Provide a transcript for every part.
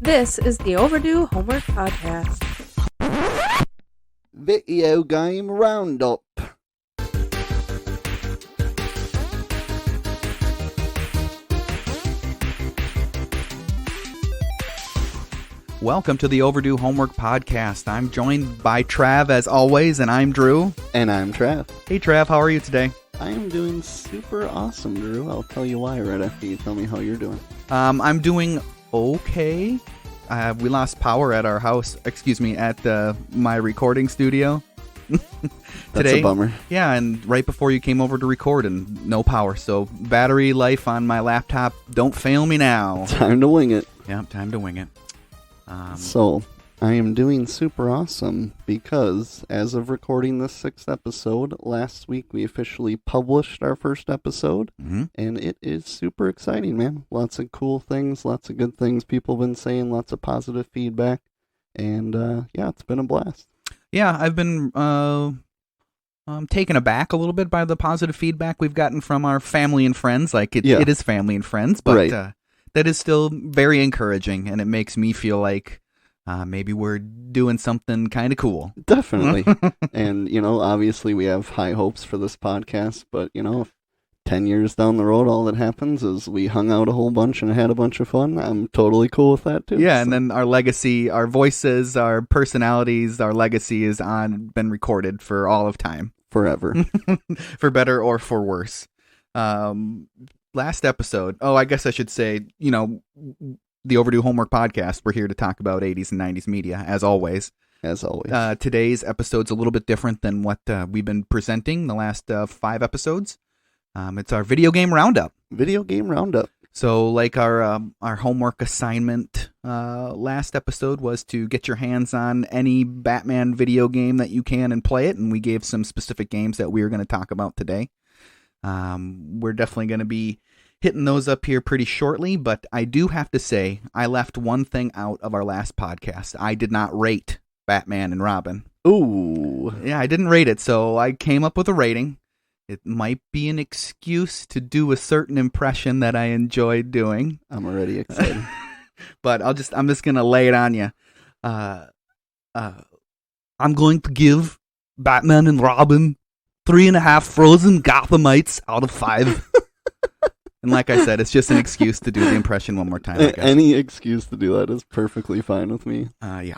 This is the Overdue Homework Podcast. Video Game Roundup. Welcome to the Overdue Homework Podcast. I'm joined by Trav as always, and I'm Drew. And I'm Trav. Hey Trav, how are you today? I am doing super awesome, Drew. I'll tell you why right after you tell me how you're doing. I'm doing okay. We lost power at our house, at my recording studio. That's a bummer. Yeah, and right before you came over to record and no power. So battery life on my laptop, don't fail me now. Time to wing it. Yeah, time to wing it. So, I am doing super awesome because as of recording this 6th episode, last week we officially published our first episode, and it is super exciting, man. Lots of cool things, lots of good things people have been saying, lots of positive feedback, and yeah, it's been a blast. Yeah, I've been taken aback a little bit by the positive feedback we've gotten from our family and friends. Like, it is family and friends, but right. That is still very encouraging, and it makes me feel like maybe we're doing something kind of cool. Definitely. And, obviously we have high hopes for this podcast, but, if 10 years down the road all that happens is we hung out a whole bunch and had a bunch of fun, I'm totally cool with that, too. Yeah, and then our legacy, our voices, our personalities, our legacy is been recorded for all of time. Forever. For better or for worse. Last episode, I guess I should say, the Overdue Homework Podcast, we're here to talk about 80s and 90s media, as always. As always. Today's episode's a little bit different than what we've been presenting the last 5 episodes. It's our video game roundup. Video game roundup. So, like our homework assignment last episode was to get your hands on any Batman video game that you can and play it, and we gave some specific games that we were going to talk about today. We're definitely going to be hitting those up here pretty shortly, but I do have to say, I left one thing out of our last podcast. I did not rate Batman and Robin. Ooh. Yeah, I didn't rate it, so I came up with a rating. It might be an excuse to do a certain impression that I enjoyed doing. I'm already excited. But I'm just going to lay it on you. I'm going to give Batman and Robin 3.5 frozen Gothamites out of 5. And like I said, it's just an excuse to do the impression one more time. I guess. Any excuse to do that is perfectly fine with me. Yeah.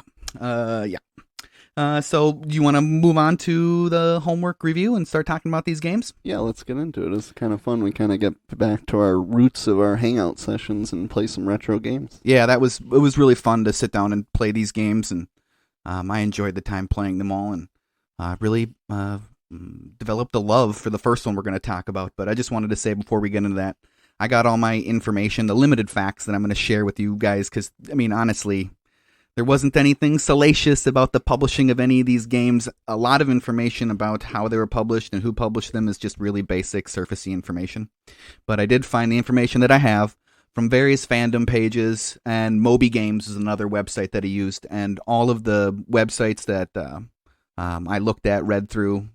So do you want to move on to the homework review and start talking about these games? Yeah, let's get into it. It's kind of fun. We kind of get back to our roots of our hangout sessions and play some retro games. Yeah, it was really fun to sit down and play these games, and I enjoyed the time playing them all, and really developed a love for the first one we're going to talk about. But I just wanted to say before we get into that, I got all my information, the limited facts that I'm going to share with you guys, because, honestly, there wasn't anything salacious about the publishing of any of these games. A lot of information about how they were published and who published them is just really basic, surfacey information. But I did find the information that I have from various fandom pages, and Moby Games is another website that I used, and all of the websites that I looked at, read through,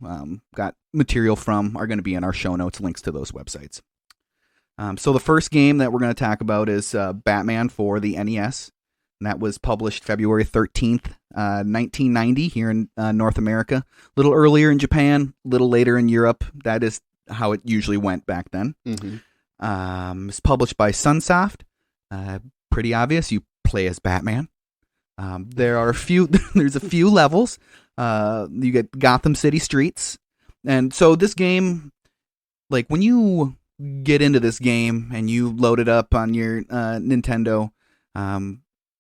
got material from are going to be in our show notes, links to those websites. So the first game that we're going to talk about is Batman for the NES. And that was published February 13th, 1990 here in North America. A little earlier in Japan, a little later in Europe. That is how it usually went back then. Mm-hmm. It's published by Sunsoft. Pretty obvious. You play as Batman. There's a few levels. You get Gotham City streets. And so this game, like when you get into this game and you load it up on your Nintendo,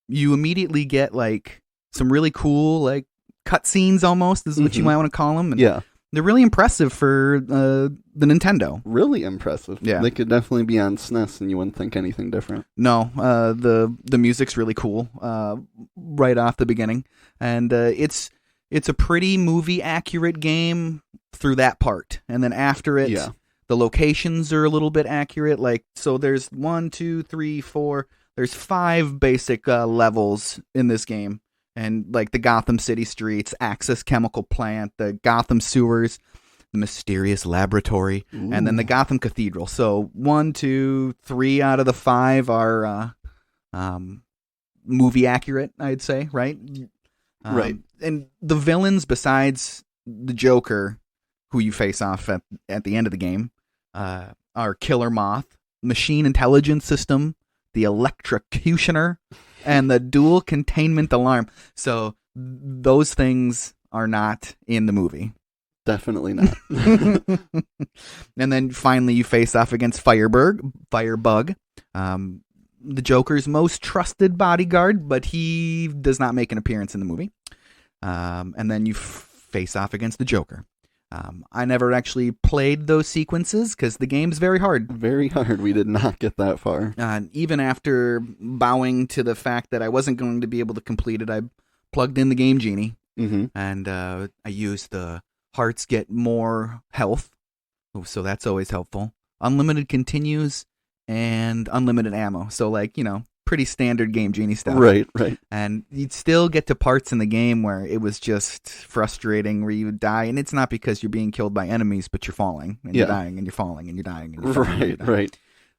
you immediately get like some really cool like cutscenes almost is what you might want to call them. And yeah. They're really impressive for the Nintendo. Really impressive. Yeah. They could definitely be on SNES and you wouldn't think anything different. No, the music's really cool right off the beginning. And it's a pretty movie accurate game through that part. And then after it, the locations are a little bit accurate. Like, so there's 1, 2, 3, 4. There's 5 basic levels in this game. And like the Gotham City streets, Axis Chemical Plant, the Gotham sewers, the mysterious laboratory, and then the Gotham Cathedral. So 1, 2, 3 out of the 5 are movie accurate, I'd say, right? Right. And the villains, besides the Joker, who you face off at the end of the game, are Killer Moth, Machine Intelligence System, the Electrocutioner, and the Dual Containment Alarm. So those things are not in the movie. Definitely not. And then finally you face off against Firebug, the Joker's most trusted bodyguard, but he does not make an appearance in the movie. And then you face off against the Joker. I never actually played those sequences because the game's very hard. Very hard. We did not get that far. Even after bowing to the fact that I wasn't going to be able to complete it, I plugged in the Game Genie, and I used the hearts get more health, so that's always helpful. Unlimited continues and unlimited ammo. So, like, pretty standard Game Genie stuff. Right. And you'd still get to parts in the game where it was just frustrating, where you would die, and it's not because you're being killed by enemies, but you're falling, and you're dying, and you're falling, and you're dying, and you're falling. Right.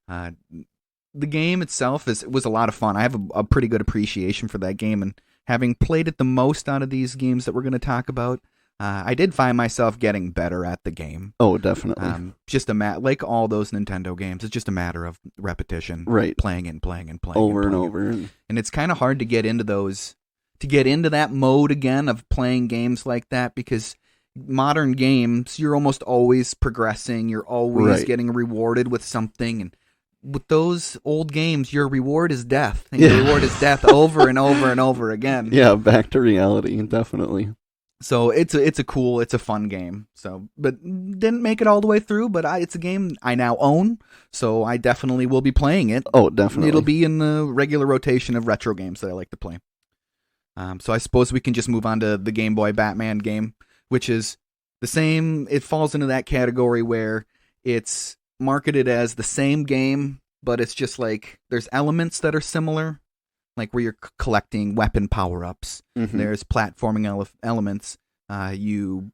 The game itself was a lot of fun. I have a pretty good appreciation for that game, and having played it the most out of these games that we're going to talk about, I did find myself getting better at the game. Oh, definitely. Just like all those Nintendo games, it's just a matter of repetition. Right. Playing over and over. And it's kind of hard to get into that mode again of playing games like that, because modern games, you're almost always progressing. You're always getting rewarded with something. And with those old games, your reward is death. And your reward is death over and over and over again. Yeah, back to reality, definitely. So it's a fun game. So, but didn't make it all the way through. But it's a game I now own, so I definitely will be playing it. Oh, definitely. It'll be in the regular rotation of retro games that I like to play. So I suppose we can just move on to the Game Boy Batman game, which is the same. It falls into that category where it's marketed as the same game, but it's just like there's elements that are similar. Like where you're collecting weapon power-ups. There's platforming elements. You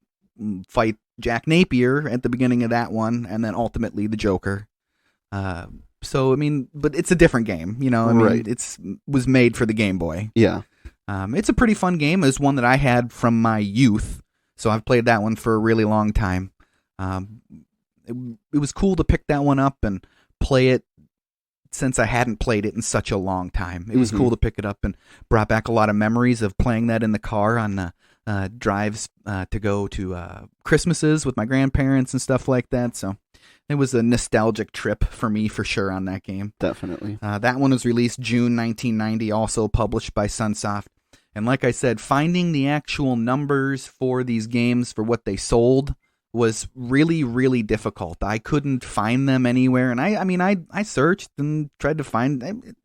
fight Jack Napier at the beginning of that one, and then ultimately the Joker. So, I mean, but it's a different game, It was made for the Game Boy. Yeah. It's a pretty fun game. It's one that I had from my youth, so I've played that one for a really long time. It was cool to pick that one up and play it, since I hadn't played it in such a long time. It was cool to pick it up, and brought back a lot of memories of playing that in the car on drives to go to Christmases with my grandparents and stuff like that. So it was a nostalgic trip for me, for sure, on that game. Definitely. That one was released June 1990, also published by Sunsoft. And like I said, finding the actual numbers for these games for what they sold was really, really difficult. I couldn't find them anywhere, and I searched and tried to find.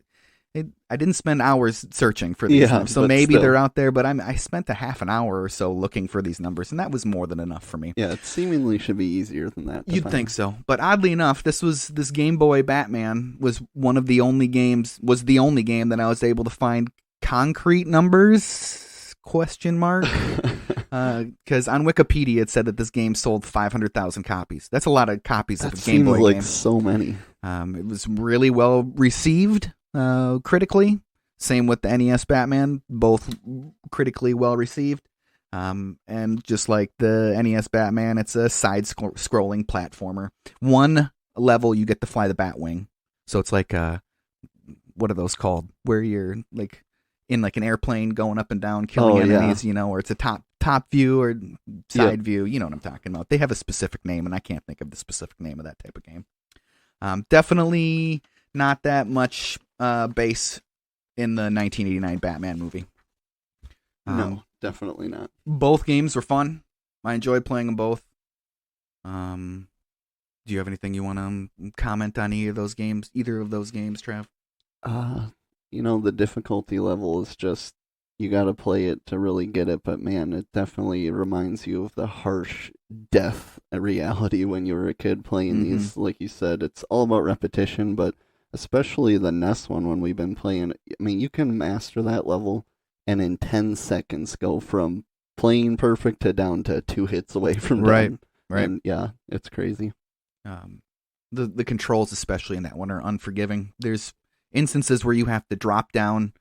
I didn't spend hours searching for these numbers, so maybe they're out there. But I spent a half an hour or so looking for these numbers, and that was more than enough for me. Yeah, it seemingly should be easier than that. You'd think so, but oddly enough, this Game Boy Batman was the only game that I was able to find concrete numbers. ? Because on Wikipedia it said that this game sold 500,000 copies. That's a lot of copies of a Game Boy game. Seems like so many. It was really well received critically. Same with the NES Batman, both critically well received. And just like the NES Batman, it's a side-scrolling platformer. One level you get to fly the Batwing, so it's like what are those called? Where you're like in like an airplane going up and down killing enemies, or it's a top view or side view. You know what I'm talking about. They have a specific name, and I can't think of the specific name of that type of game. Definitely not that much bass in the 1989 Batman movie. No, definitely not. Both games were fun. I enjoyed playing them both. Do you have anything you want to comment on either of those games, Trav? The difficulty level is just, you got to play it to really get it, but man, it definitely reminds you of the harsh death reality when you were a kid playing these. Like you said, it's all about repetition, but especially the NES one when we've been playing, I mean, you can master that level and in 10 seconds go from playing perfect to down to 2 hits away from done. Right. And yeah, it's crazy. The controls, especially in that one, are unforgiving. There's instances where you have to drop down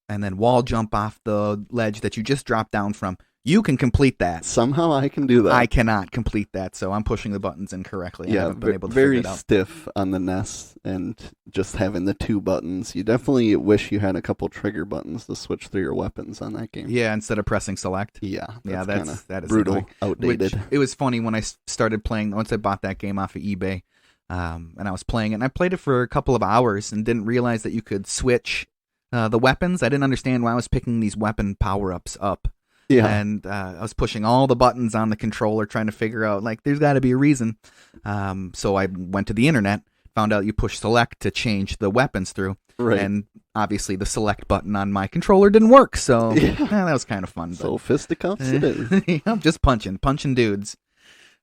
and then wall jump off the ledge that you just dropped down from. You can complete that. Somehow I can do that. I cannot complete that, so I'm pushing the buttons incorrectly. I haven't been able to very figure it out. stiff on the NES, and just having the 2 buttons. You definitely wish you had a couple trigger buttons to switch through your weapons on that game. Yeah, instead of pressing select. Yeah, that is brutal, annoying. outdated. It was funny when I started playing, once I bought that game off of eBay, and I was playing it, and I played it for a couple of hours and didn't realize that you could switch the weapons. I didn't understand why I was picking these weapon power-ups up. Yeah. And I was pushing all the buttons on the controller trying to figure out, like, there's got to be a reason. So I went to the internet, found out you push select to change the weapons through. Right. And obviously the select button on my controller didn't work, so that was kind of fun. So fisticuffs it is. Yeah, just punching dudes.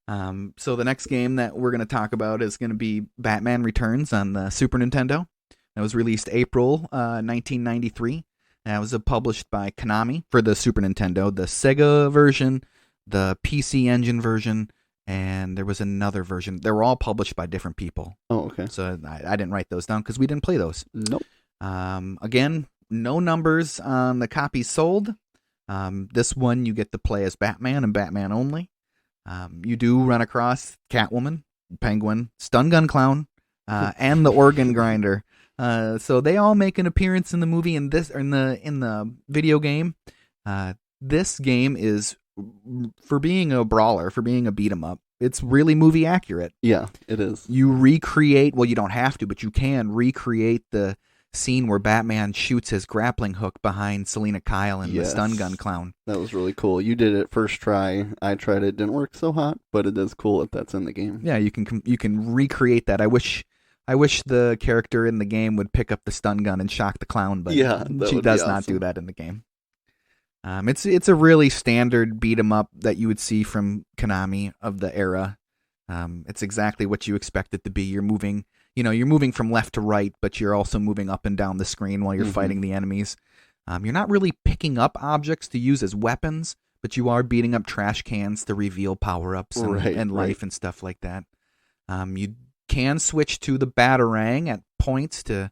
So the next game that we're going to talk about is going to be Batman Returns on the Super Nintendo. It was released April 1993. It was published by Konami for the Super Nintendo, the Sega version, the PC Engine version, and there was another version. They were all published by different people. Oh, okay. So I didn't write those down because we didn't play those. Nope. Again, no numbers on the copies sold. This one you get to play as Batman and Batman only. You do run across Catwoman, Penguin, Stun Gun Clown, and the Organ Grinder. So they all make an appearance in the movie in the video game. This game is, for being a brawler, for being a beat 'em up, it's really movie accurate. Yeah, it is. You recreate, well, you don't have to, but you can recreate the scene where Batman shoots his grappling hook behind Selena Kyle and the Stun Gun Clown. That was really cool. You did it first try. I tried it. Didn't work so hot, but it is cool that that's in the game. Yeah, you can recreate that. I wish the character in the game would pick up the stun gun and shock the clown, but she does not do that in the game. It's a really standard beat 'em up that you would see from Konami of the era. It's exactly what you expect it to be. You're moving from left to right, but you're also moving up and down the screen while you're fighting the enemies. You're not really picking up objects to use as weapons, but you are beating up trash cans to reveal power-ups and life and stuff like that. You can switch to the Batarang at points to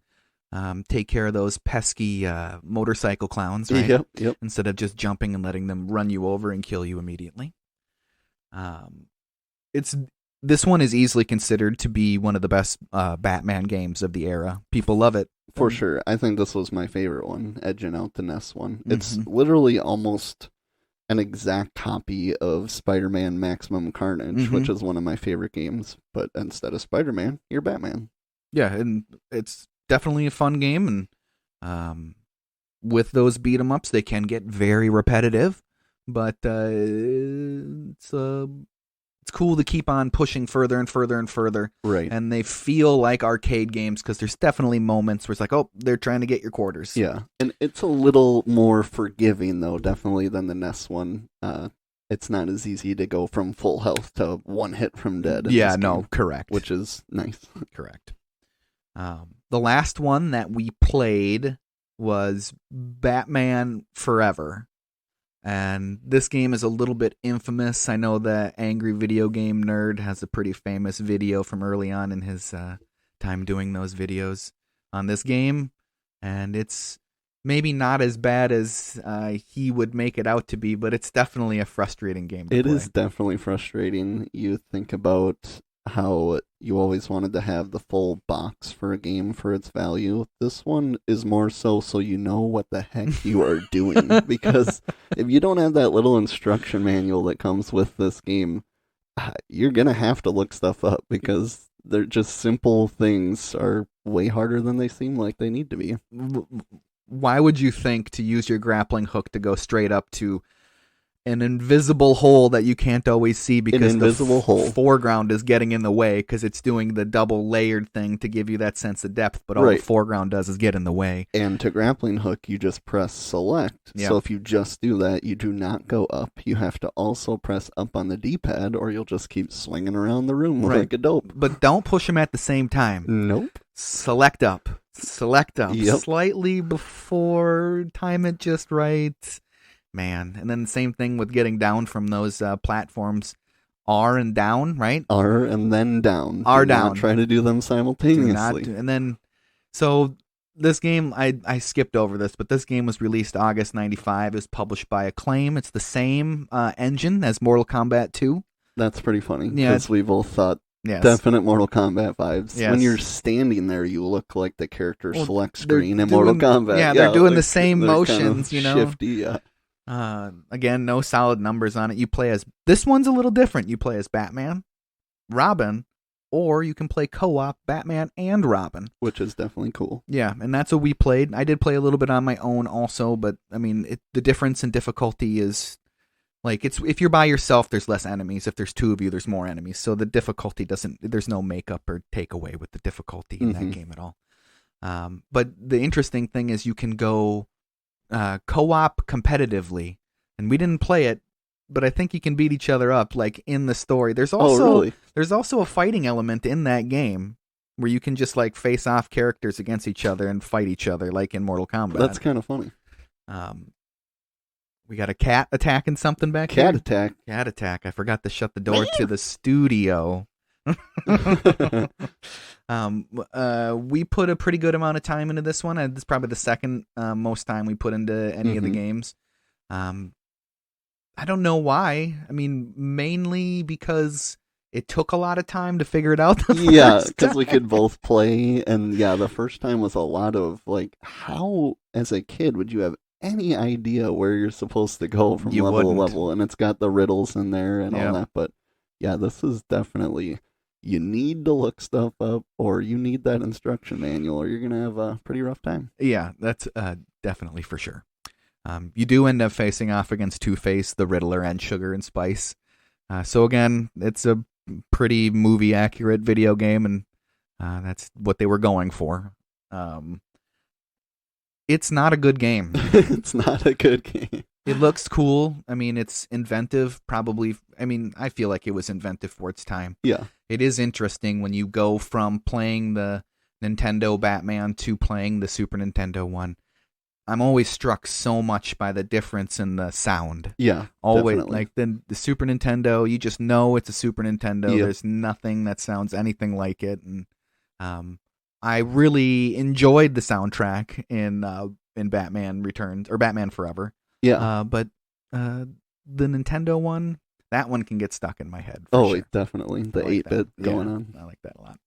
take care of those pesky motorcycle clowns, right? Yep. Instead of just jumping and letting them run you over and kill you immediately. This one is easily considered to be one of the best Batman games of the era. People love it. For sure. I think this was my favorite one, edging out the NES one. It's literally almost an exact copy of Spider-Man Maximum Carnage, which is one of my favorite games. But instead of Spider-Man, you're Batman. Yeah, and it's definitely a fun game. And with those beat-em-ups, they can get very repetitive. But it's cool to keep on pushing further and further and further. Right. And they feel like arcade games because there's definitely moments where it's like, oh, they're trying to get your quarters. Yeah. And it's a little more forgiving, though, definitely, than the NES one. It's not as easy to go from full health to one hit from dead. Yeah, no, correct. Which is nice. Correct. The last one that we played was Batman Forever. And this game is a little bit infamous. I know that Angry Video Game Nerd has a pretty famous video from early on in his time doing those videos on this game. And it's maybe not as bad as he would make it out to be, but it's definitely a frustrating game to play. It is definitely frustrating. You think about how you always wanted to have the full box for a game for its value. This one is more so you know what the heck you are doing. Because if you don't have that little instruction manual that comes with this game, you're going to have to look stuff up because they're just simple things are way harder than they seem like they need to be. Why would you think to use your grappling hook to go straight up to an invisible hole that you can't always see because the foreground is getting in the way because it's doing the double layered thing to give you that sense of depth, but all the foreground does is get in the way. And to grappling hook, you just press select. Yep. So if you just do that, you do not go up. You have to also press up on the D-pad or you'll just keep swinging around the room like a dope. But don't push them at the same time. Nope. Select up. Yep. Slightly before, time it just right. Man, and then the same thing with getting down from those platforms. R and down, right? R and then down. R down. Try to do them simultaneously. And then, so This game, I skipped over this, but this game was released August 95. It was published by Acclaim. It's the same engine as Mortal Kombat 2. That's pretty funny, Yeah. because we both thought Yes. definite Mortal Kombat vibes. Yes. When you're standing there, you look like the character select they're screen in Mortal Kombat. Yeah, they're doing the like, same they're kind motions, of you know? shifty, yeah. Again, no solid numbers on it. You play as... This one's a little different. You play as Batman, Robin, or you can play co-op Batman and Robin. Which is definitely cool. Yeah, and that's what we played. I did play a little bit on my own also, but, I mean, the difference in difficulty is... Like, it's if you're by yourself, there's less enemies. If there's two of you, there's more enemies. So the difficulty there's no makeup or takeaway with the difficulty in that game at all. But the interesting thing is you can go co-op competitively. And we didn't play it, but I think you can beat each other up, like, in the story. There's also There's also a fighting element in that game where you can just, like, face off characters against each other and fight each other, like in Mortal Kombat. That's kind of funny. We got a cat attacking something back Cat here. attack. Cat attack. I forgot to shut the door to the studio. We put a pretty good amount of time into this one. This is probably the second most time we put into any of the games. I don't know why. I mean, mainly because it took a lot of time to figure it out. Yeah, because we could both play. And yeah, the first time was a lot of, like, how, as a kid, would you have any idea where you're supposed to go from level to level? And it's got the riddles in there and all that. But yeah, this is definitely, you need to look stuff up, or you need that instruction manual, or you're gonna have a pretty rough time. Yeah, that's definitely for sure. You do end up facing off against Two-Face, the Riddler, and Sugar and Spice. So again, it's a pretty movie accurate video game, and that's what they were going for. It's not a good game. It's not a good game. It looks cool. I mean, it's inventive, probably. I mean, I feel like it was inventive for its time. Yeah. It is interesting when you go from playing the Nintendo Batman to playing the Super Nintendo one. I'm always struck so much by the difference in the sound. Yeah, always. definitely. Like the Super Nintendo, you just know it's a Super Nintendo. Yep. There's nothing that sounds anything like it. And I really enjoyed the soundtrack in Batman Returns or Batman Forever. Yeah. But the Nintendo one, that one can get stuck in my head. For sure. Definitely. The I like 8-bit that. going Yeah, on. I like that a lot.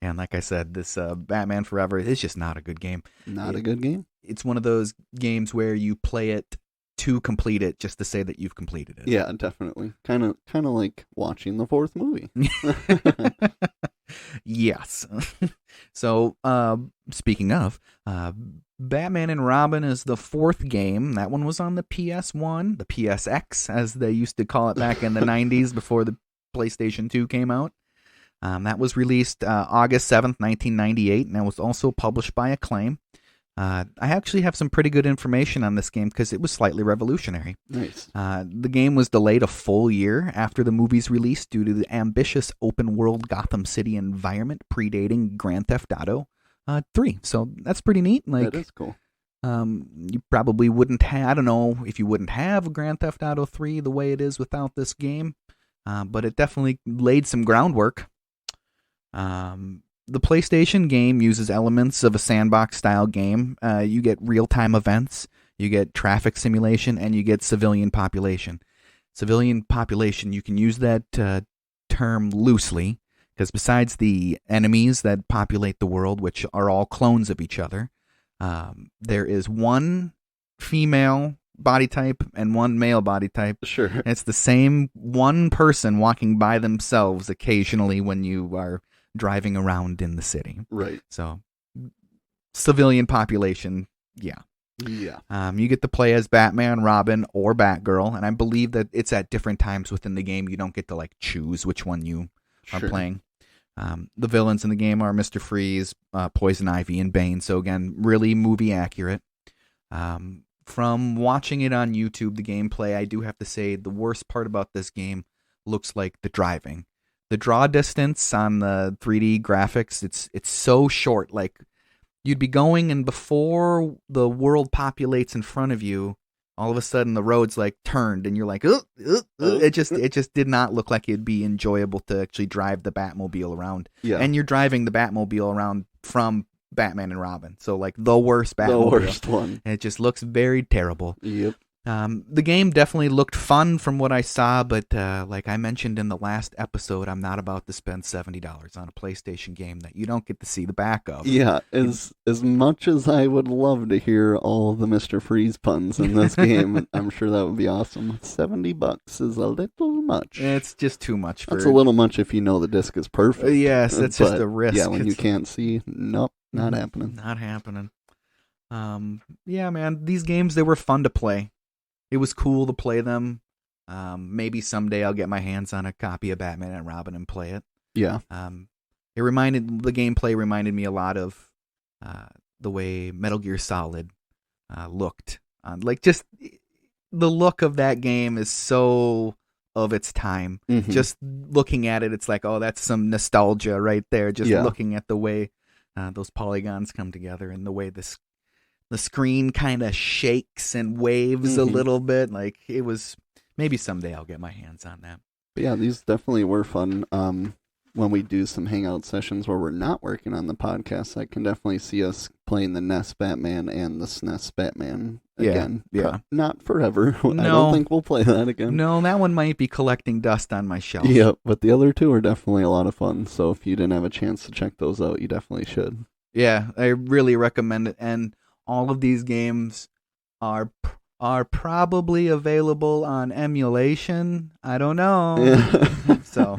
And like I said, this Batman Forever is just not a good game. Not a good game? It's one of those games where you play it to complete it just to say that you've completed it. Yeah, definitely. Kind of like watching the fourth movie. Yes. So, speaking of, Batman and Robin is the fourth game. That one was on the PS1, the PSX, as they used to call it back in the 90s before the PlayStation 2 came out. That was released August 7th, 1998, and that was also published by Acclaim. I actually have some pretty good information on this game because it was slightly revolutionary. Nice. The game was delayed a full year after the movie's release due to the ambitious open-world Gotham City environment predating Grand Theft Auto 3. So that's pretty neat. Like, that is cool. You probably wouldn't have, I don't know if you wouldn't have Grand Theft Auto 3 the way it is without this game, but it definitely laid some groundwork. The PlayStation game uses elements of a sandbox-style game. You get real-time events, you get traffic simulation, and you get civilian population. Civilian population, you can use that term loosely, because besides the enemies that populate the world, which are all clones of each other, there is one female body type and one male body type. Sure. It's the same one person walking by themselves occasionally when you are driving around in the city. Right. So, civilian population, yeah. Yeah. You get to play as Batman, Robin, or Batgirl, and I believe that it's at different times within the game. You don't get to, like, choose which one you are playing. The villains in the game are Mr. Freeze, Poison Ivy, and Bane. So, again, really movie accurate. From watching it on YouTube, the gameplay, I do have to say the worst part about this game looks like the driving. The draw distance on the 3D graphics, it's so short. Like, you'd be going, and before the world populates in front of you, all of a sudden the road's like turned, and you're like, it just did not look like it'd be enjoyable to actually drive the Batmobile around. Yeah. And you're driving the Batmobile around from Batman and Robin. So like the worst Batmobile. The worst one. And it just looks very terrible. Yep. The game definitely looked fun from what I saw, but like I mentioned in the last episode, I'm not about to spend $70 on a PlayStation game that you don't get to see the back of. Yeah, as much as I would love to hear all the Mr. Freeze puns in this game, I'm sure that would be awesome. $70 is a little much. It's just too much. That's a little much if you know the disc is perfect. Yes, that's just a risk. Yeah, when you can't see, nope, not happening. Not happening. Yeah, man, these games, they were fun to play. It was cool to play them. Maybe someday I'll get my hands on a copy of Batman and Robin and play it. Yeah. The gameplay reminded me a lot of the way Metal Gear Solid looked. Like just the look of that game is so of its time. Mm-hmm. Just looking at it, it's like, oh, that's some nostalgia right there. Just looking at the way those polygons come together and the way the screen kind of shakes and waves a little bit. Like it was, maybe someday I'll get my hands on that. But yeah, these definitely were fun. When we do some hangout sessions where we're not working on the podcast, I can definitely see us playing the NES Batman and the SNES Batman again. Yeah. Not forever. No. I don't think we'll play that again. No, that one might be collecting dust on my shelf. Yeah, but the other two are definitely a lot of fun. So if you didn't have a chance to check those out, you definitely should. Yeah, I really recommend it. And all of these games are probably available on emulation. I don't know. So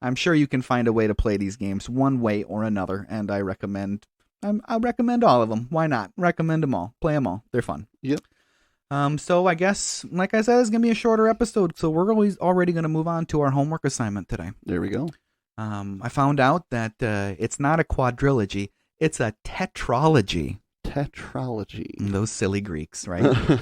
I'm sure you can find a way to play these games one way or another, and I recommend all of them. Why not? Recommend them all. Play them all. They're fun. Yep. So I guess, like I said, it's going to be a shorter episode, so we're already going to move on to our homework assignment today. There we go. I found out that it's not a quadrilogy, it's a tetralogy. Tetralogy. Those silly Greeks, right?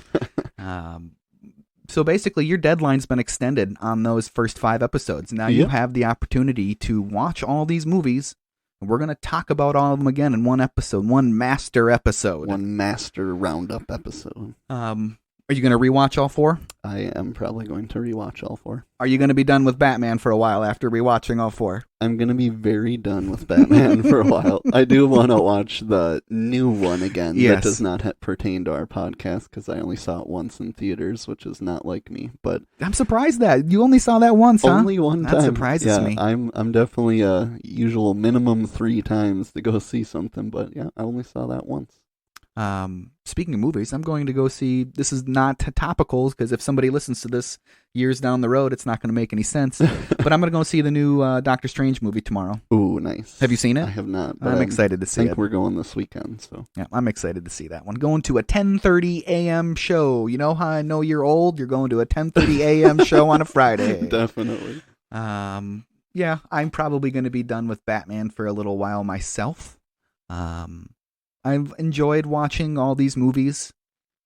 So basically, your deadline's been extended on those first 5 episodes. Now you have the opportunity to watch all these movies. And we're going to talk about all of them again in one episode, one master episode. One master roundup episode. Are you going to rewatch all 4? I am probably going to rewatch all 4. Are you going to be done with Batman for a while after rewatching all 4? I'm going to be very done with Batman for a while. I do want to watch the new one again. Yes. That does not pertain to our podcast because I only saw it once in theaters, which is not like me. But I'm surprised that you only saw that once, huh? Only one time. That surprises me. I'm definitely usual minimum 3 times to go see something, but yeah, I only saw that once. Speaking of movies, I'm going to go see, this is not topical because if somebody listens to this years down the road, it's not going to make any sense. But I'm going to go see the new Doctor Strange movie tomorrow. Ooh, nice. Have you seen it? I have not. But I'm excited to see it. I think we're going this weekend. So yeah, I'm excited to see that one. Going to a 10:30 a.m. show. You know how I know you're old? You're going to a 10:30 a.m. show on a Friday. Definitely. Yeah, I'm probably going to be done with Batman for a little while myself. I've enjoyed watching all these movies.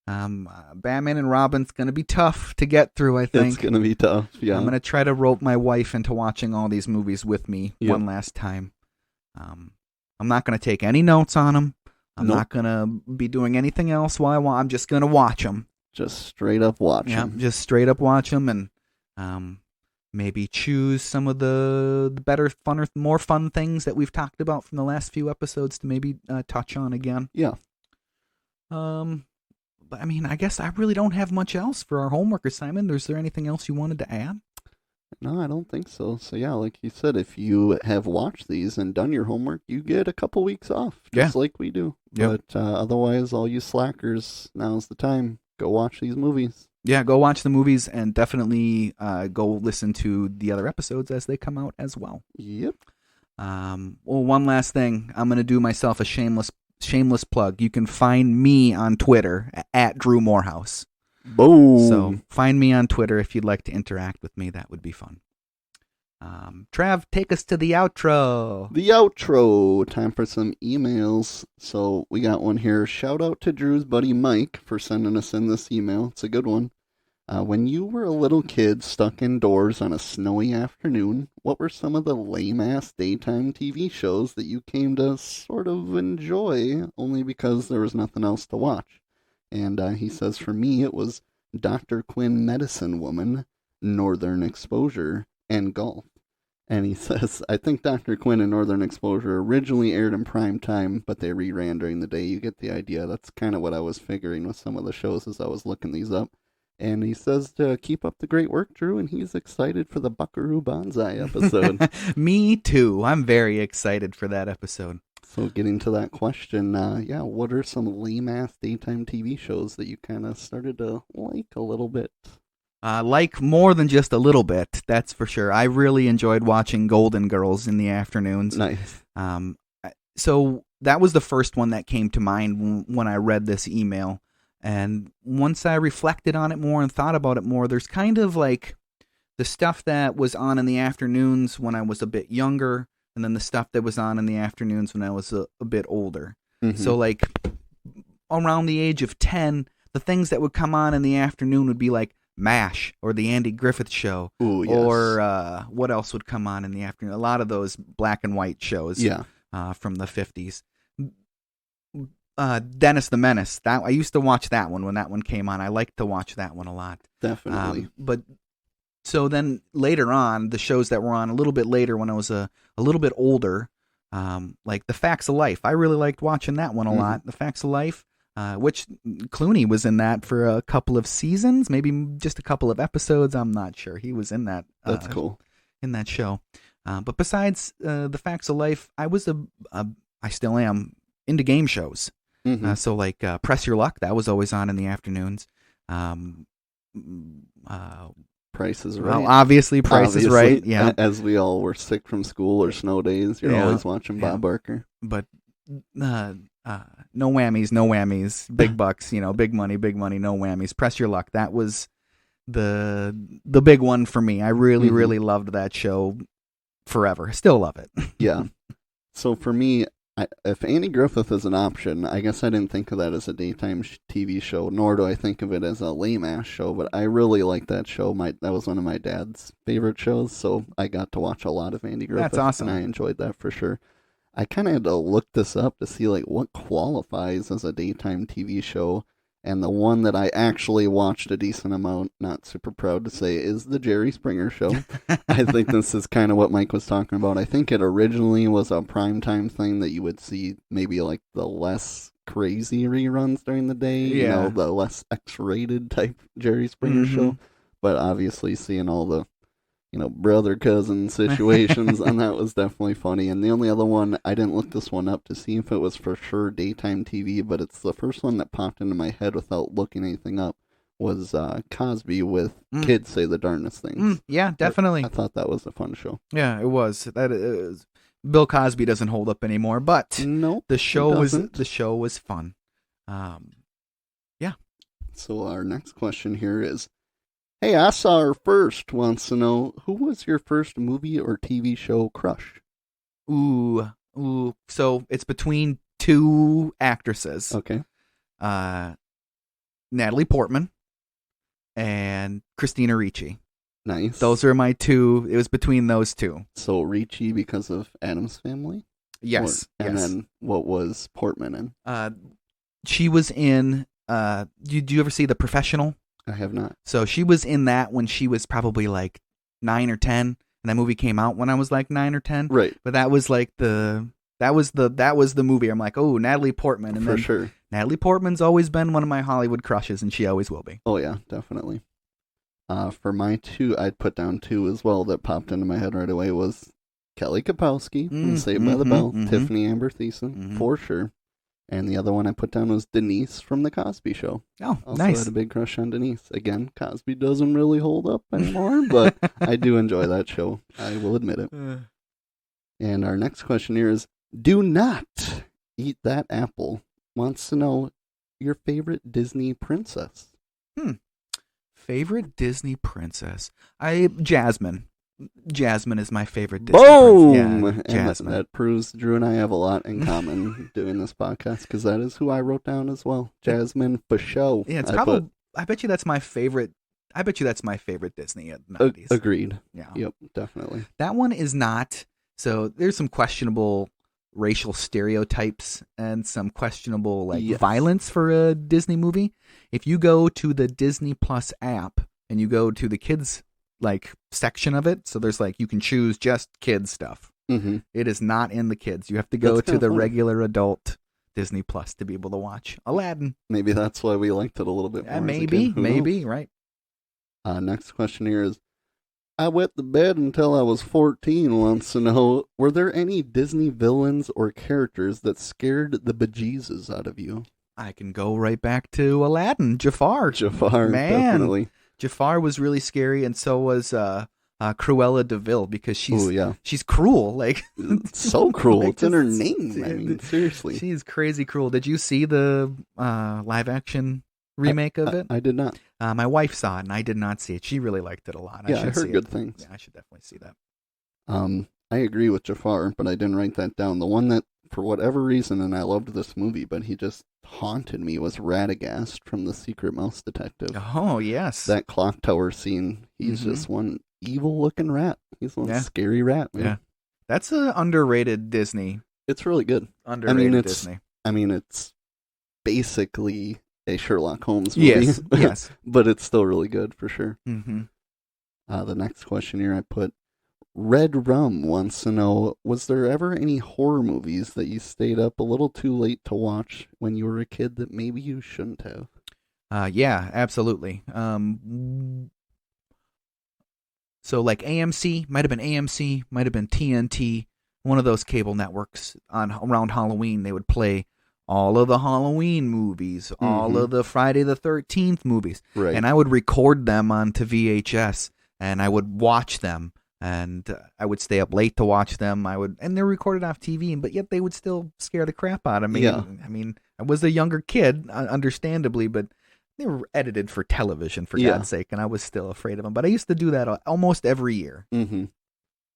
Batman and Robin's going to be tough to get through, I think. It's going to be tough, yeah. I'm going to try to rope my wife into watching all these movies with me one last time. I'm not going to take any notes on them. I'm not going to be doing anything else while I'm just going to watch them. Just straight up watch them. Yeah, just straight up watch them and maybe choose some of the better, funner, more fun things that we've talked about from the last few episodes to maybe touch on again. Yeah. But I mean, I guess I really don't have much else for our homework assignment. Is there anything else you wanted to add? No, I don't think so. So yeah, like you said, if you have watched these and done your homework, you get a couple weeks off, just like we do. Yep. But otherwise, all you slackers, now's the time. Go watch these movies. Yeah, go watch the movies and definitely go listen to the other episodes as they come out as well. Yep. Well, one last thing. I'm going to do myself a shameless plug. You can find me on Twitter at Drew Morehouse. Boom. So find me on Twitter if you'd like to interact with me. That would be fun. Trav, take us to the outro. The outro. Time for some emails. So we got one here. Shout out to Drew's buddy Mike for sending us in this email. It's a good one. When you were a little kid stuck indoors on a snowy afternoon, what were some of the lame-ass daytime TV shows that you came to sort of enjoy only because there was nothing else to watch? And he says, for me, it was Dr. Quinn Medicine Woman, Northern Exposure, and Golf. And he says, I think Dr. Quinn and Northern Exposure originally aired in prime time, but they reran during the day. You get the idea. That's kind of what I was figuring with some of the shows as I was looking these up. And he says to keep up the great work, Drew, and he's excited for the Buckaroo Banzai episode. Me too. I'm very excited for that episode. So getting to that question, what are some lame-ass daytime TV shows that you kind of started to like a little bit? Like more than just a little bit, that's for sure. I really enjoyed watching Golden Girls in the afternoons. Nice. So that was the first one that came to mind when I read this email. And once I reflected on it more and thought about it more, there's kind of like the stuff that was on in the afternoons when I was a bit younger, and then the stuff that was on in the afternoons when I was a bit older. Mm-hmm. So like around the age of 10, the things that would come on in the afternoon would be like MASH or the Andy Griffith Show. Ooh, yes. Or what else would come on in the afternoon? A lot of those black and white shows from the 50s. Dennis the Menace. That I used to watch that one when that one came on. I liked to watch that one a lot. Definitely. But so then later on, the shows that were on a little bit later when I was a little bit older, like The Facts of Life. I really liked watching that one a lot. The Facts of Life. Which Clooney was in that for a couple of seasons, maybe just a couple of episodes. I'm not sure. He was in that. That's cool. In that show. But besides The Facts of Life, I still am into game shows. Mm-hmm. So like Press Your Luck, that was always on in the afternoons. Price is Right. Well, obviously Price is Right. Yeah. As we all were sick from school or snow days, you're always watching Bob Barker. But no whammies, big bucks, big money, no whammies. Press Your Luck. That was the big one for me. I really, really loved that show forever. Still love it. Yeah. So for me, if Andy Griffith is an option, I guess I didn't think of that as a daytime TV show, nor do I think of it as a lame-ass show, but I really like that show. That was one of my dad's favorite shows, so I got to watch a lot of Andy Griffith. That's awesome. And I enjoyed that for sure. I kind of had to look this up to see what qualifies as a daytime TV show, and the one that I actually watched a decent amount, not super proud to say, is the Jerry Springer Show. I think this is kind of what Mike was talking about. I think it originally was a primetime thing that you would see maybe like the less crazy reruns during the day, the less X-rated type Jerry Springer show. But obviously seeing all the brother-cousin situations, and that was definitely funny. And the only other one, I didn't look this one up to see if it was for sure daytime TV, but it's the first one that popped into my head without looking anything up, was Cosby with Kids Say the Darndest Things. Yeah, definitely. I thought that was a fun show. Yeah, it was. That is, Bill Cosby doesn't hold up anymore, but nope, the show was fun. Yeah. So our next question here is, hey, I saw her first. Wants to know, who was your first movie or TV show crush? Ooh. So it's between two actresses. Okay. Natalie Portman and Christina Ricci. Nice. Those are my two. It was between those two. So Ricci because of Addams Family? Yes. And then what was Portman in? She was in, do you ever see The Professional? I have not. So she was in that when she was probably like 9 or 10, and that movie came out when I was like 9 or 10. Right. But that was like that was the movie. I'm like, oh, Natalie Portman. And for sure. Natalie Portman's always been one of my Hollywood crushes, and she always will be. Oh yeah, definitely. For my two, I'd put down two as well that popped into my head right away was Kelly Kapowski from Saved by the Bell, Tiffany Amber Thiessen, for sure. And the other one I put down was Denise from The Cosby Show. Oh, also nice. Had a big crush on Denise. Again, Cosby doesn't really hold up anymore, but I do enjoy that show. I will admit it. And our next question here is, do not eat that apple. Wants to know your favorite Disney princess. Favorite Disney princess? Jasmine. Jasmine is my favorite Disney princess. Yeah, Jasmine. That proves Drew and I have a lot in common doing this podcast, because that is who I wrote down as well. Jasmine for show. Yeah, it's probably. I bet you that's my favorite. I bet you that's my favorite Disney melodies. Agreed. Yeah. Yep. Definitely. That one is not. So there's some questionable racial stereotypes and some questionable violence for a Disney movie. If you go to the Disney Plus app and you go to the kids like section of it. So there's like you can choose just kids stuff. Mm-hmm. It is not in the kids. You have to go That's to the funny. regular adult Disney Plus to be able to watch Aladdin. Maybe that's why we liked it a little bit more. Maybe, maybe, right? Next question here is, I wet the bed until I was 14 wants to know, were there any Disney villains or characters that scared the bejesus out of you? I can go right back to Aladdin, Jafar. Jafar, Man. definitely. Jafar was really scary, and so was Cruella de Vil, because she's cruel. Like so cruel. like it's in her name. I mean, seriously. She's crazy cruel. Did you see the live action remake of it? I did not. My wife saw it, and I did not see it. She really liked it a lot. I heard good things. Yeah, I should definitely see that. I agree with Jafar, but I didn't write that down. The one that, for whatever reason, and I loved this movie, but he just haunted me, was Radagast from The Secret Mouse Detective. Oh, yes. That clock tower scene, he's just one evil-looking rat. He's one scary rat, man. Yeah. That's an underrated Disney. It's really good. Underrated Disney. I mean, it's basically a Sherlock Holmes movie. Yes. But it's still really good, for sure. Mm-hmm. The next question here I put, Red Rum wants to know, was there ever any horror movies that you stayed up a little too late to watch when you were a kid that maybe you shouldn't have? Yeah, absolutely. So like AMC, might have been AMC, might have been TNT, one of those cable networks around Halloween, they would play all of the Halloween movies, all of the Friday the 13th movies. Right. And I would record them onto VHS, and I would watch them. And I would stay up late to watch them. And they're recorded off TV, but yet they would still scare the crap out of me. Yeah. I mean, I was a younger kid, understandably, but they were edited for television, for God's sake, and I was still afraid of them. But I used to do that almost every year. Mm-hmm.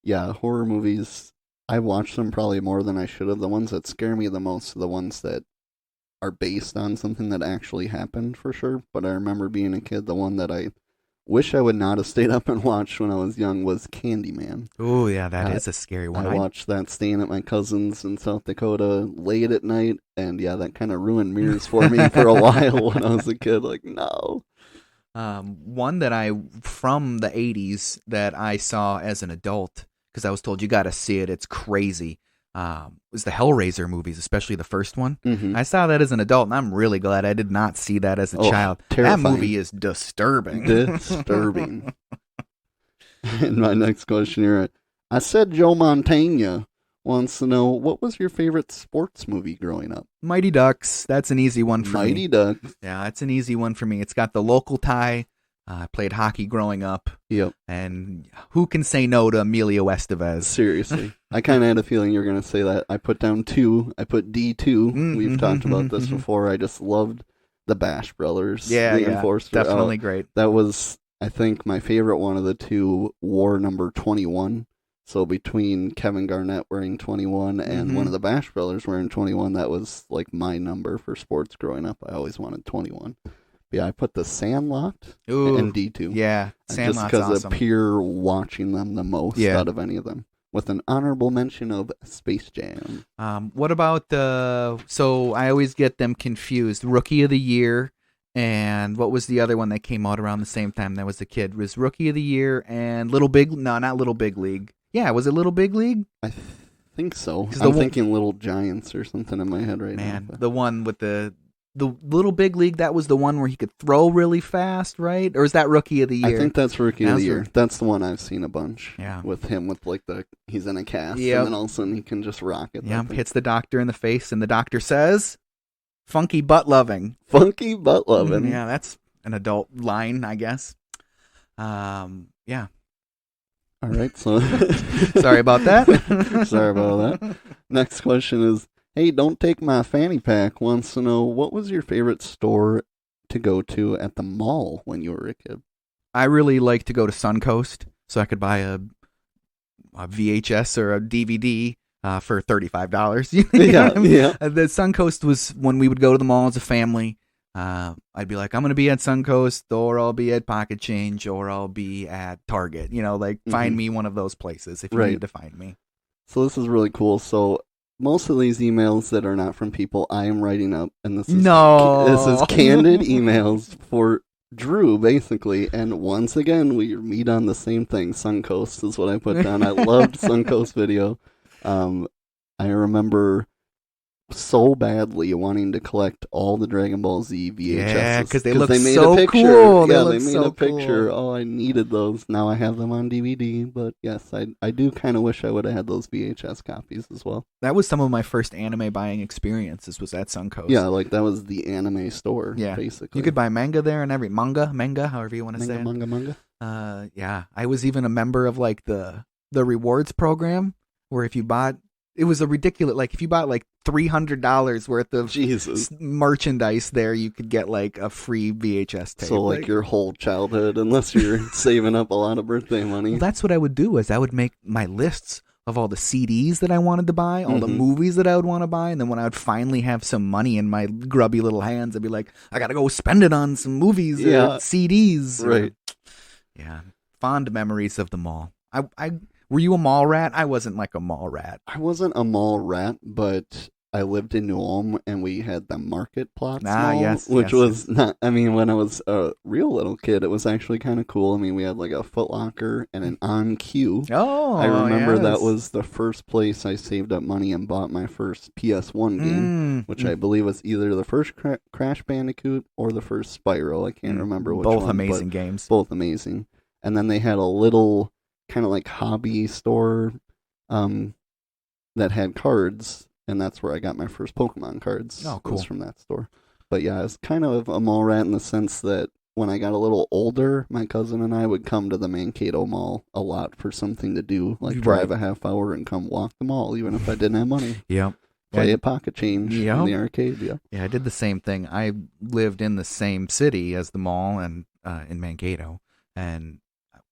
Yeah, horror movies, I watch them probably more than I should have. The ones that scare me the most are the ones that are based on something that actually happened, for sure. But I remember being a kid, the one that I wish I would not have stayed up and watched when I was young was Candyman. Oh, yeah, that is a scary one. I watched that staying at my cousin's in South Dakota late at night, and yeah, that kind of ruined mirrors for me for a while when I was a kid. Like, no. One that from the 80s that I saw as an adult, because I was told, you got to see it, it's crazy, was the Hellraiser movies, especially the first one. Mm-hmm. I saw that as an adult, and I'm really glad I did not see that as a child. Terrifying. That movie is disturbing. Disturbing. And my next question here, I said Joe Montana wants to know, what was your favorite sports movie growing up? Mighty Ducks. That's an easy one for me. Mighty Ducks. Yeah, that's an easy one for me. It's got the local tie. I played hockey growing up. Yep. And who can say no to Emilio Estevez? Seriously. I kind of had a feeling you were going to say that. I put down 2. I put D2. We've talked about this before. I just loved the Bash Brothers. Yeah, definitely great. That was, I think, my favorite one of the 2 wore number 21. So between Kevin Garnett wearing 21 and one of the Bash Brothers wearing 21, that was like my number for sports growing up. I always wanted 21. Yeah, I put the Sandlot and D2. Yeah, Sandlot's just because awesome. of pure watching them the most out of any of them. With an honorable mention of Space Jam. What about so I always get them confused. Rookie of the Year, and what was the other one that came out around the same time that was a kid? It was Rookie of the Year and not Little Big League. Yeah, was it Little Big League? I think so. I'm thinking Little Giants or something in my head right now. Man, the one with the Little Big League, that was the one where he could throw really fast, right? Or is that Rookie of the Year? I think that's Rookie of the Year. That's the one I've seen a bunch. Yeah. With him with like he's in a cast and then all of a sudden he can just rock it. Yeah, hits the doctor in the face and the doctor says, "Funky butt loving." Funky butt loving. Yeah, that's an adult line, I guess. Yeah. All right, so sorry about that. Sorry about that. Next question is, hey, Don't Take My Fanny Pack wants to know, what was your favorite store to go to at the mall when you were a kid? I really like to go to Suncoast so I could buy a VHS or a DVD for $35. Yeah. The Suncoast was when we would go to the mall as a family. I'd be like, I'm going to be at Suncoast, or I'll be at Pocket Change, or I'll be at Target. Find me one of those places if you need to find me. So this is really cool. So most of these emails that are not from people, I am writing up, and this is candid emails for Drew, basically, and once again, we meet on the same thing. Suncoast is what I put down. I loved Suncoast Video. I remember so badly wanting to collect all the Dragon Ball Z VHS. Yeah, because they made so a picture. cool. Yeah, they made a picture. Cool. Oh, I needed those. Now I have them on DVD. But yes, I do kind of wish I would have had those VHS copies as well. That was some of my first anime buying experiences, was at Suncoast. Yeah, like that was the anime store, basically. You could buy manga there and manga, however you want to say it. Manga. Yeah, I was even a member of like the rewards program, where if you bought, it was a ridiculous, like if you bought like $300 worth of merchandise there, you could get like a free VHS tape. So like your whole childhood, unless you're saving up a lot of birthday money. Well, that's what I would do, is I would make my lists of all the CDs that I wanted to buy, all the movies that I would want to buy, and then when I would finally have some money in my grubby little hands, I'd be like, I gotta go spend it on some movies or CDs. Right. Yeah. Fond memories of the mall. Were you a mall rat? I wasn't like a mall rat. I wasn't a mall rat, but I lived in New Ulm, and we had the Market Plots Mall, which was not, I mean, when I was a real little kid, it was actually kind of cool. I mean, we had like a Foot Locker and an On Q. Oh, I remember that was the first place I saved up money and bought my first PS1 game, which I believe was either the first Crash Bandicoot or the first Spyro. I can't remember which one. Both amazing games. Both amazing. And then they had a little kind of like hobby store that had cards, and that's where I got my first Pokemon cards. Oh, cool. Was from that store. But yeah, I was kind of a mall rat in the sense that when I got a little older, my cousin and I would come to the Mankato Mall a lot for something to do, like drive a half hour and come walk the mall, even if I didn't have money. Yep. Play a pocket change in the arcade. Yeah, I did the same thing. I lived in the same city as the mall and in Mankato, and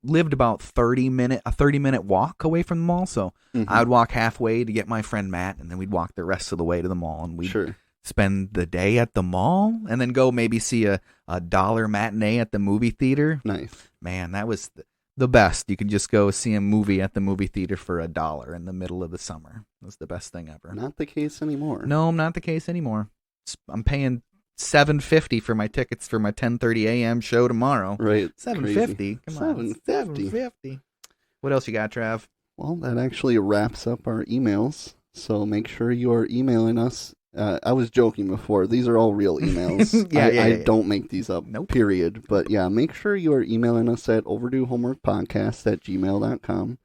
lived about a 30-minute walk away from the mall. So I would walk halfway to get my friend Matt, and then we'd walk the rest of the way to the mall, and we'd spend the day at the mall, and then go maybe see a $1 matinee at the movie theater. Nice. Man, that was the best. You could just go see a movie at the movie theater for $1 in the middle of the summer. It was the best thing ever. Not the case anymore. No, not the case anymore. I'm paying $7.50 for my tickets for my 10:30 a.m. show tomorrow. Right. $7.50. Come on. $7.50. What else you got, Trav? Well, that actually wraps up our emails. So make sure you are emailing us. I was joking before. These are all real emails. I don't make these up, period. But yeah, make sure you are emailing us at overduehomeworkpodcast@gmail.com.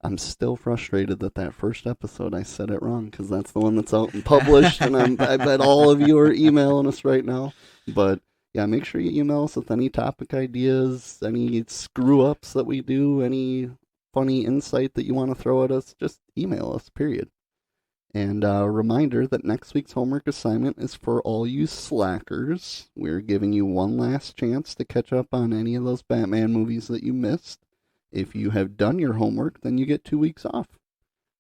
I'm still frustrated that first episode I said it wrong, because that's the one that's out and published, and I bet all of you are emailing us right now. But yeah, make sure you email us with any topic ideas, any screw-ups that we do, any funny insight that you want to throw at us. Just email us, period. And a reminder that next week's homework assignment is for all you slackers. We're giving you one last chance to catch up on any of those Batman movies that you missed. If you have done your homework, then you get 2 weeks off.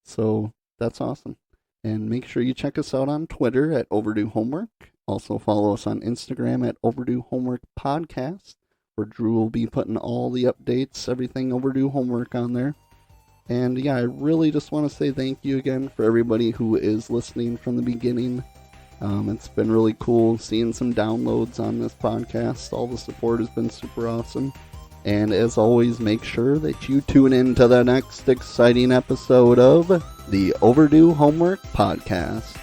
So that's awesome. And make sure you check us out on Twitter at Overdue Homework. Also follow us on Instagram at Overdue Homework Podcast, where Drew will be putting all the updates, everything Overdue Homework on there. And yeah, I really just want to say thank you again for everybody who is listening from the beginning. It's been really cool seeing some downloads on this podcast. All the support has been super awesome. And as always, make sure that you tune in to the next exciting episode of the Overdue Homework Podcast.